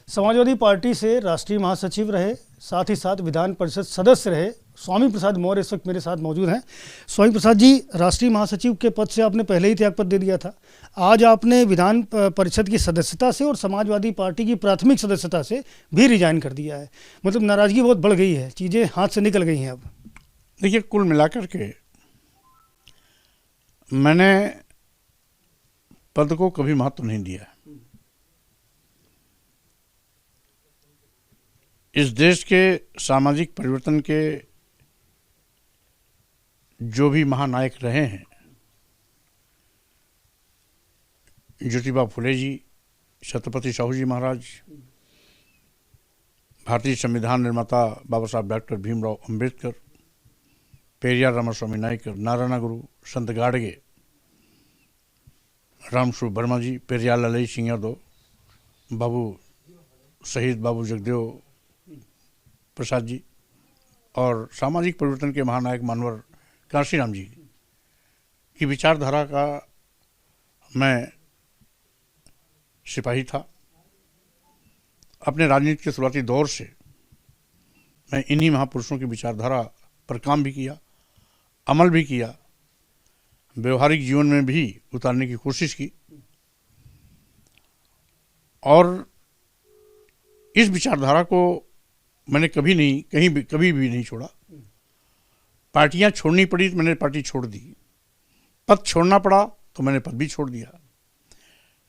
Samajwadi party से राष्ट्रीय महासचिव रहे, साथ ही साथ विधान परिषद सदस्य रहे स्वामी प्रसाद मौर्य इस वक्त मेरे साथ मौजूद हैं। स्वामी प्रसाद जी, राष्ट्रीय महासचिव के पद से आपने पहले ही त्यागपत्र दे दिया था। आज आपने विधान परिषद की सदस्यता से और समाजवादी पार्टी की प्राथमिक सदस्यता से भी रिजाइन कर दिया है। मतलब नाराज़गी बहुत बढ़ गई है, चीज़ें हाथ से निकल गई हैं अब। देखिए, कुल मिलाकर के मैंने पद को कभी महत्व नहीं दिया। इस देश के सामाजिक परिवर्तन के जो भी महानायक रहे हैं, ज्योतिबा फुले जी, छत्रपति साहू जी महाराज, भारतीय संविधान निर्माता बाबा साहब डॉक्टर भीमराव अंबेडकर, पेरियार रामास्वामी नायकर, नारायण गुरु, संत गाडगे, रामस्वरूप वर्मा जी, पेरियार ललई सिंह यादव, बाबू शहीद बाबू जगदेव प्रसाद जी और सामाजिक परिवर्तन के महानायक मानवर कांशीराम जी की विचारधारा का मैं सिपाही था। अपने राजनीति के शुरुआती दौर से मैं इन्हीं महापुरुषों की विचारधारा पर काम भी किया, अमल भी किया, व्यवहारिक जीवन में भी उतारने की कोशिश की और इस विचारधारा को मैंने कभी भी नहीं छोड़ा। पार्टियां छोड़नी पड़ी तो मैंने पार्टी छोड़ दी, पद छोड़ना पड़ा तो मैंने पद भी छोड़ दिया,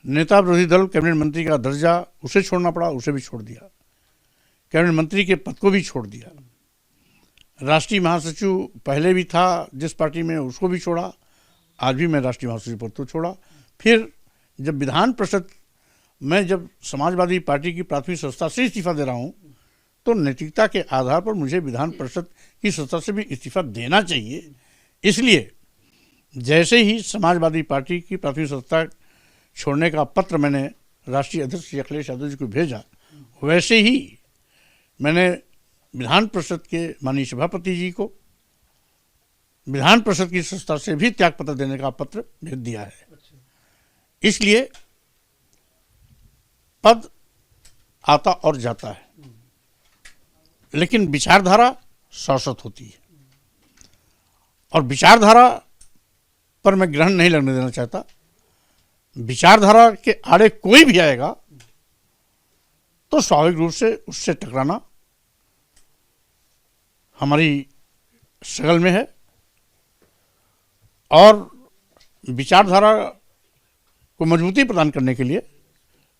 नेता विरोधी दल कैबिनेट मंत्री का दर्जा उसे छोड़ना पड़ा, उसे भी छोड़ दिया, कैबिनेट मंत्री के पद को भी छोड़ दिया, राष्ट्रीय महासचिव पहले भी था जिस पार्टी में उसको भी छोड़ा, आज भी मैं राष्ट्रीय महासचिव पद तो छोड़ा। फिर जब विधान परिषद मैं जब समाजवादी पार्टी की प्राथमिक सदस्यता से इस्तीफा दे रहा हूँ तो नैतिकता के आधार पर मुझे विधान परिषद की सदस्यता से भी इस्तीफा देना चाहिए। इसलिए जैसे ही समाजवादी पार्टी की प्राथमिक सदस्यता छोड़ने का पत्र मैंने राष्ट्रीय अध्यक्ष श्री अखिलेश यादव जी को भेजा, वैसे ही मैंने विधान परिषद के माननीय सभापति जी को विधान परिषद की सदस्यता से भी त्यागपत्र देने का पत्र भेज दिया है। इसलिए पद आता और जाता है, लेकिन विचारधारा शाश्वत होती है और विचारधारा पर मैं ग्रहण नहीं लगने देना चाहता। विचारधारा के आड़े कोई भी आएगा तो स्वाभाविक रूप से उससे टकराना हमारी शक्ल में है और विचारधारा को मजबूती प्रदान करने के लिए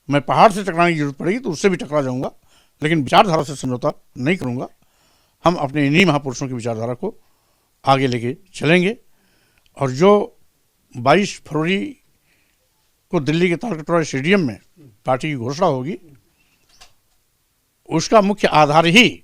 मैं पहाड़ से टकराने की जरूरत पड़ेगी तो उससे भी टकरा जाऊंगा, लेकिन विचारधारा से समझौता नहीं करूंगा। हम अपने इन्हीं महापुरुषों की विचारधारा को आगे लेके चलेंगे और जो 22 फरवरी को दिल्ली के तालकटोरा स्टेडियम में पार्टी की घोषणा होगी, उसका मुख्य आधार ही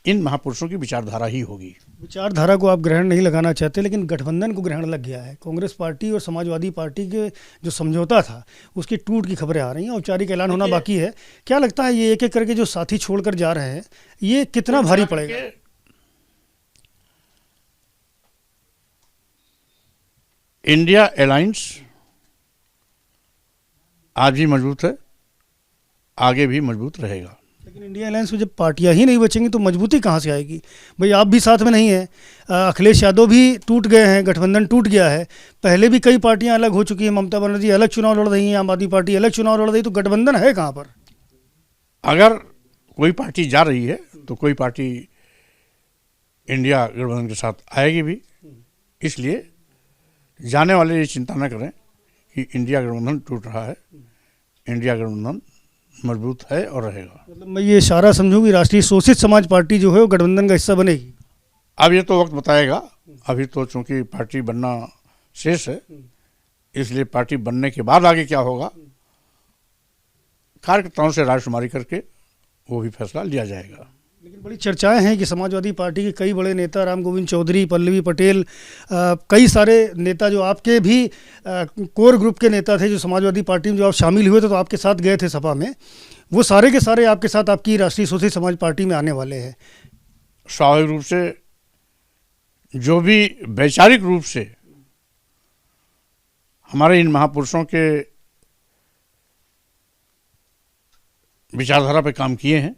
इन महापुरुषों की विचारधारा ही होगी। विचारधारा को आप ग्रहण नहीं लगाना चाहते, लेकिन गठबंधन को ग्रहण लग गया है। कांग्रेस पार्टी और समाजवादी पार्टी के जो समझौता था उसकी टूट की खबरें आ रही हैं, औपचारिक ऐलान होना बाकी है। क्या लगता है ये एक एक करके जो साथी छोड़कर जा रहे हैं ये कितना भारी पड़ेगा? इंडिया अलायंस आज भी मजबूत है, आगे भी मजबूत रहेगा। लेकिन इंडिया अलायंस में जब पार्टियां ही नहीं बचेंगी तो मजबूती कहाँ से आएगी? भाई आप भी साथ में नहीं हैं, अखिलेश यादव भी टूट गए हैं, गठबंधन टूट गया है। पहले भी कई पार्टियां अलग हो चुकी हैं, ममता बनर्जी अलग चुनाव लड़ रही हैं, आम आदमी पार्टी अलग चुनाव लड़ रही है, तो गठबंधन है कहाँ पर? अगर कोई पार्टी जा रही है तो कोई पार्टी इंडिया गठबंधन के साथ आएगी भी। इसलिए जाने वाले ये चिंता न करें कि इंडिया गठबंधन टूट रहा है, इंडिया गठबंधन मजबूत है और रहेगा। मतलब मैं ये इशारा समझूं कि राष्ट्रीय शोषित समाज पार्टी जो है वो गठबंधन का हिस्सा बनेगी। अब ये तो वक्त बताएगा, अभी तो चूंकि पार्टी बनना शेष है, इसलिए पार्टी बनने के बाद आगे क्या होगा कार्यकर्ताओं से रायशुमारी करके वो भी फैसला लिया जाएगा। लेकिन बड़ी चर्चाएं हैं कि समाजवादी पार्टी के कई बड़े नेता, राम गोविंद चौधरी, पल्लवी पटेल, कई सारे नेता जो आपके भी कोर ग्रुप के नेता थे, जो समाजवादी पार्टी में जो आप शामिल हुए थे तो आपके साथ गए थे सपा में, वो सारे के सारे आपके साथ आपकी राष्ट्रीय शोषित समाज पार्टी में आने वाले हैं। स्वाभाविक रूप से जो भी वैचारिक रूप से हमारे इन महापुरुषों के विचारधारा पे काम किए हैं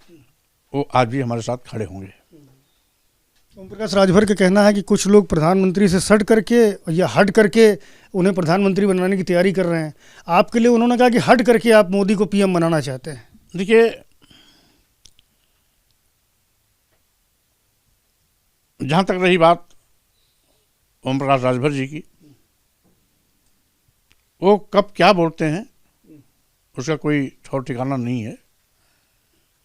वो आज भी हमारे साथ खड़े होंगे। ओम प्रकाश राजभर का कहना है कि कुछ लोग प्रधानमंत्री से सट करके या हट करके उन्हें प्रधानमंत्री बनाने की तैयारी कर रहे हैं। आपके लिए उन्होंने कहा कि हट करके आप मोदी को पीएम बनाना चाहते हैं। देखिए, जहाँ तक रही बात ओम प्रकाश राजभर जी की, वो कब क्या बोलते हैं उसका कोई ठौर ठिकाना नहीं है।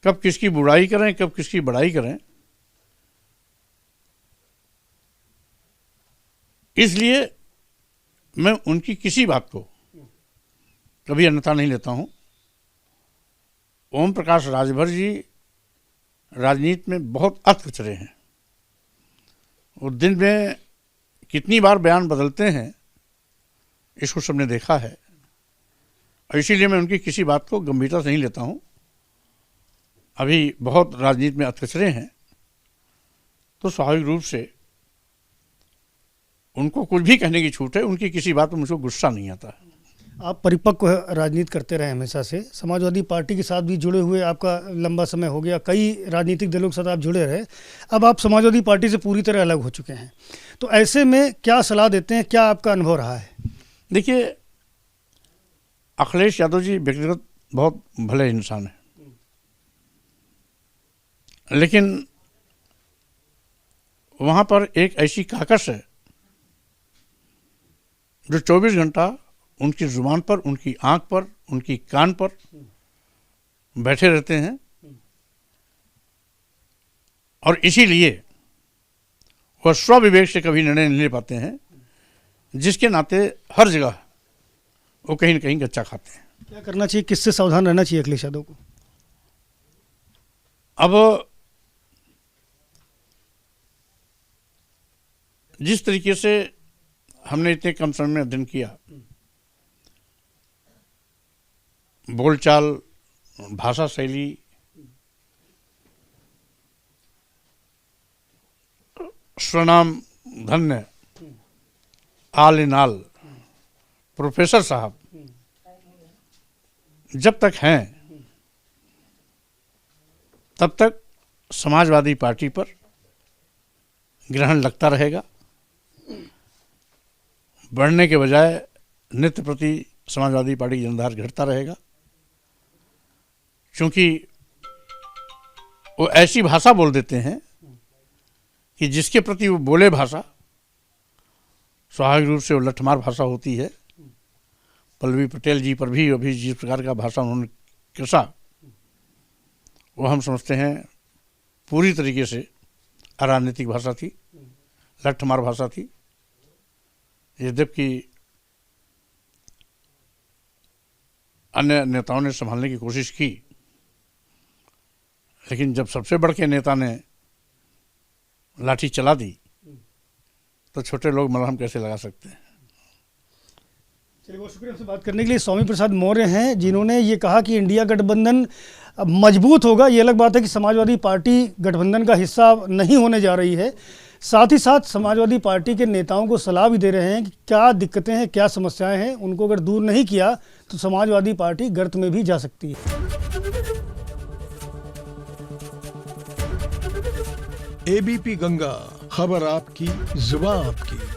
कब किसकी बुराई करें, कब किसकी बड़ाई करें, इसलिए मैं उनकी किसी बात को कभी अन्यथा नहीं लेता हूं। ओम प्रकाश राजभर जी राजनीति में बहुत अथचरे हैं। वो दिन में कितनी बार बयान बदलते हैं इसको सबने देखा है, और इसीलिए मैं उनकी किसी बात को गंभीरता से नहीं लेता हूं। अभी बहुत राजनीति में अथचरे हैं तो स्वाभाविक रूप से उनको कुछ भी कहने की छूट है, उनकी किसी बात पर मुझको गुस्सा नहीं आता। आप परिपक्व राजनीति करते रहे हमेशा से, समाजवादी पार्टी के साथ भी जुड़े हुए आपका लंबा समय हो गया, कई राजनीतिक दलों के साथ आप जुड़े रहे। अब आप समाजवादी पार्टी से पूरी तरह अलग हो चुके हैं, तो ऐसे में क्या सलाह देते हैं, क्या आपका अनुभव रहा है? देखिए, अखिलेश यादव जी व्यक्तिगत बहुत भले इंसान हैं, लेकिन वहाँ पर एक ऐसी काकस है जो 24 घंटा उनकी जुबान पर, उनकी आंख पर, उनकी कान पर बैठे रहते हैं, और इसीलिए वह स्वविवेक से कभी निर्णय नहीं ले पाते हैं, जिसके नाते हर जगह वो कहीं न कहीं गच्चा खाते हैं। क्या करना चाहिए, किससे सावधान रहना चाहिए अखिलेश यादव को? अब जिस तरीके से हमने इतने कम समय में अध्ययन किया, बोलचाल, भाषा शैली, स्वनाम धन्य, आल इन आल, प्रोफेसर साहब जब तक हैं तब तक समाजवादी पार्टी पर ग्रहण लगता रहेगा। बढ़ने के बजाय नित्य प्रति समाजवादी पार्टी की जनाधार घटता रहेगा, क्योंकि वो ऐसी भाषा बोल देते हैं कि जिसके प्रति वो बोले भाषा स्वाभाविक रूप से वो लठमार भाषा होती है। पल्लवी पटेल जी पर भी अभी जिस प्रकार का भाषा उन्होंने कसा, वो हम समझते हैं पूरी तरीके से अराजनीतिक भाषा थी, लठमार भाषा थी। यद्यपि अन्य नेताओं ने संभालने की कोशिश की, लेकिन जब सबसे बड़े नेता ने लाठी चला दी तो छोटे लोग मलहम कैसे लगा सकते हैं। चलिए, बहुत शुक्रिया आपसे बात करने के लिए। स्वामी प्रसाद मौर्य हैं जिन्होंने ये कहा कि इंडिया गठबंधन मजबूत होगा। ये अलग बात है कि समाजवादी पार्टी गठबंधन का हिस्सा नहीं होने जा रही है। साथ ही साथ समाजवादी पार्टी के नेताओं को सलाह भी दे रहे हैं कि क्या दिक्कतें हैं, क्या समस्याएं हैं, उनको अगर दूर नहीं किया तो समाजवादी पार्टी गर्त में भी जा सकती है। एबीपी गंगा, खबर आपकी, जुबान आपकी।